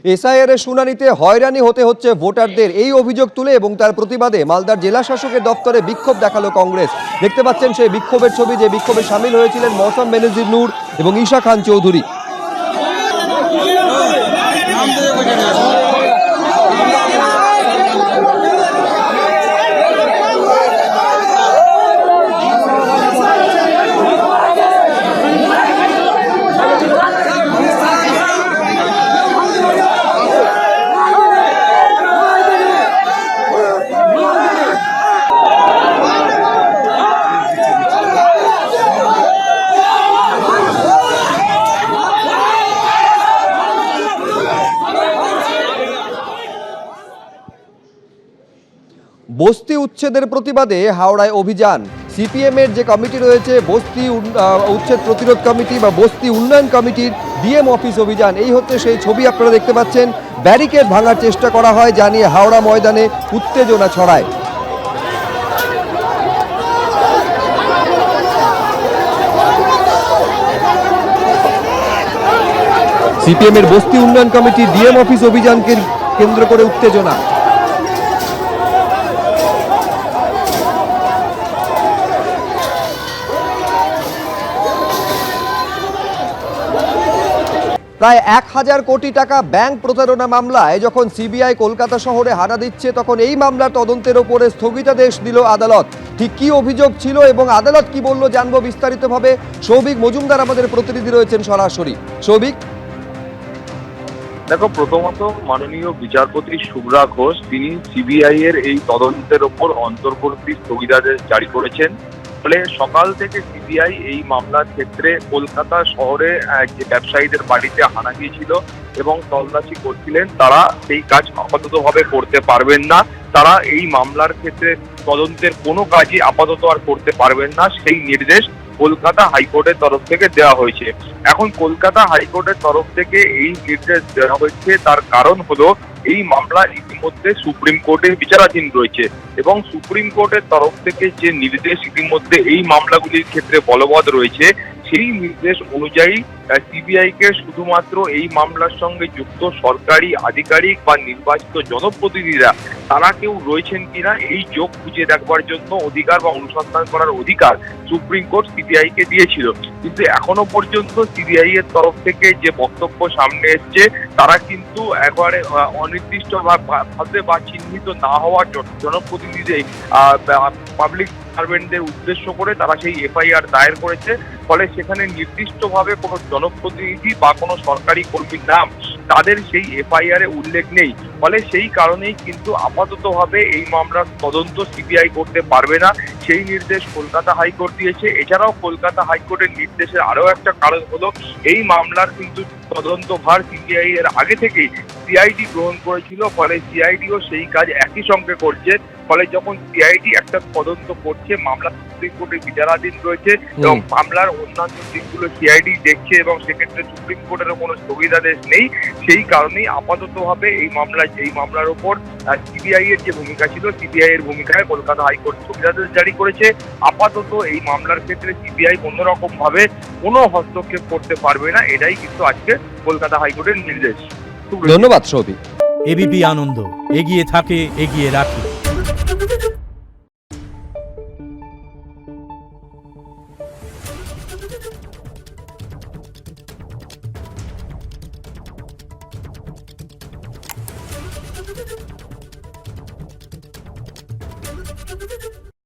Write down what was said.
SIR এর শুনানিতে হয়রানি হতে হচ্ছে ভোটারদের, এই অভিযোগ তুলে এবং তার প্রতিবাদে মালদার জেলা শাসকের দপ্তরে বিক্ষোভ দেখালো কংগ্রেস। দেখতে পাচ্ছেন সেই বিক্ষোভের ছবি, যে বিক্ষোভে সামিল হয়েছিলেন মৌসম বেনজির নূর এবং ঈশা খান চৌধুরী। বস্তি উচ্ছেদের প্রতিবাদে হাওড়ায় অভিযান। সিপিএম এর যে কমিটি রয়েছে, বস্তি উচ্ছেদ প্রতিরোধ কমিটি বা বস্তি উন্নয়ন কমিটির ডিএম অফিস অভিযান, এই হচ্ছে সেই ছবি আপনারা দেখতে পাচ্ছেন। ব্যারিকেড ভাঙার চেষ্টা করা হয়, যা নিয়ে হাওড়া ময়দানে উত্তেজনা ছড়ায়। সিপিএম এর বস্তি উন্নয়ন কমিটি ডিএম অফিস অভিযানকে কেন্দ্র করে উত্তেজনা। প্রায় 1000 কোটি টাকা ব্যাংক প্রতারণা মামলায় যখন সিবিআই কলকাতা শহরে হানা দিচ্ছে, তখন এই মামলার তদন্তের ওপরে স্থগিতাদেশ দিল আদালত। ঠিক কি অভিযোগ ছিল এবং আদালত কি বলল জানবো বিস্তারিতভাবে। সৌভিক মজুমদার আমাদের প্রতিনিধি রয়েছেন সরাসরি। সৌভিক, দেখো, প্রথমত মাননীয় বিচারপতি শুভ্রা ঘোষ তিনি সিবিআই এর এই তদন্তের ওপর অন্তর্বর্তী স্থগিতাদেশ জারি করেছেন। ফলে সকাল থেকে সিবিআই এই মামলার ক্ষেত্রে কলকাতা শহরে যে ব্যবসায়ীদের বাড়িতে হানা গিয়েছিল এবং তল্লাশি করছিলেন, তারা সেই কাজ আপাততভাবে করতে পারবেন না। তারা এই মামলার ক্ষেত্রে তদন্তের কোনো কাজই আপাতত আর করতে পারবেন না, সেই নির্দেশ কলকাতা হাইকোর্টের তরফ থেকে দেওয়া হয়েছে। এখন কলকাতা হাইকোর্টের তরফ থেকে এই নির্দেশ দেওয়া হয়েছে, তার কারণ হলো এই মামলা ইতিমধ্যে সুপ্রিম কোর্টে বিচারাধীন রয়েছে এবং সুপ্রিম কোর্টের তরফ থেকে যে নির্দেশ ইতিমধ্যে এই মামলাগুলির ক্ষেত্রে বলবৎ রয়েছে, সেই নির্দেশ অনুযায়ী সিবিআই কে শুধুমাত্র এই মামলার সঙ্গে যুক্ত সরকারি আধিকারিক বা নির্বাচিত জনপ্রতিনিধিরা তারা কেউ রয়েছেন কিনা এই যোগ খুঁজে দেখবার জন্য অধিকার বা অনুসন্ধান করার অধিকার সুপ্রিম কোর্ট সিবিআই কে দিয়েছিল। কিন্তু এখনো পর্যন্ত সিবিআই এর তরফ থেকে যে বক্তব্য সামনে এসছে, তারা কিন্তু একবারে অনির্দিষ্ট ভাবে বা চিহ্নিত না হওয়ার জনপ্রতিনিধি পাবলিক সার্ভেন্টদের উদ্দেশ্য করে তারা সেই এফআইআর দায়ের করেছে। ফলে সেখানে নির্দিষ্টভাবে কোনো জনপ্রতিনিধি বা কোনো সরকারি কর্মীর নাম তাদের সেই এফআইআর এ উল্লেখ নেই। ফলে সেই কারণেই কিন্তু আপাততভাবে এই মামলার তদন্ত সিবিআই করতে পারবে না, সেই নির্দেশ কলকাতা হাইকোর্ট দিয়েছে। এছাড়াও কলকাতা হাইকোর্টের নির্দেশের আরও একটা কারণ হলো, এই মামলার কিন্তু তদন্তভার সিবিআই এর আগে থেকেই সিআইডি গ্রহণ করেছিল। ফলে সিআইডিও সেই কাজ একই সঙ্গে করছে। ফলে যখন সিআইডি একটা তদন্ত করছে, মামলা সুপ্রিম কোর্টে বিচারাধীন রয়েছে এবং মামলার অন্যান্য দিকগুলো সিআইডি দেখছে এবং সেক্ষেত্রে সুপ্রিম কোর্টেরও কোনো স্থগিতাদেশ নেই। সেই কারণেই আপাততভাবে এই মামলার ওপর সিবিআই এর যে ভূমিকা ছিল, সিবিআই এর ভূমিকায় কলকাতা হাইকোর্ট স্থগিতাদেশ জারি করেছে। আপাতত এই মামলার ক্ষেত্রে সিবিআই অন্যরকম ভাবে কোনো হস্তক্ষেপ করতে পারবে না, এটাই কিন্তু আজকে কলকাতা হাইকোর্টের নির্দেশ। ধন্যবাদ সৌভিক। এবিপি আনন্দ, এগিয়ে থাকে, এগিয়ে রাখে। Thank you.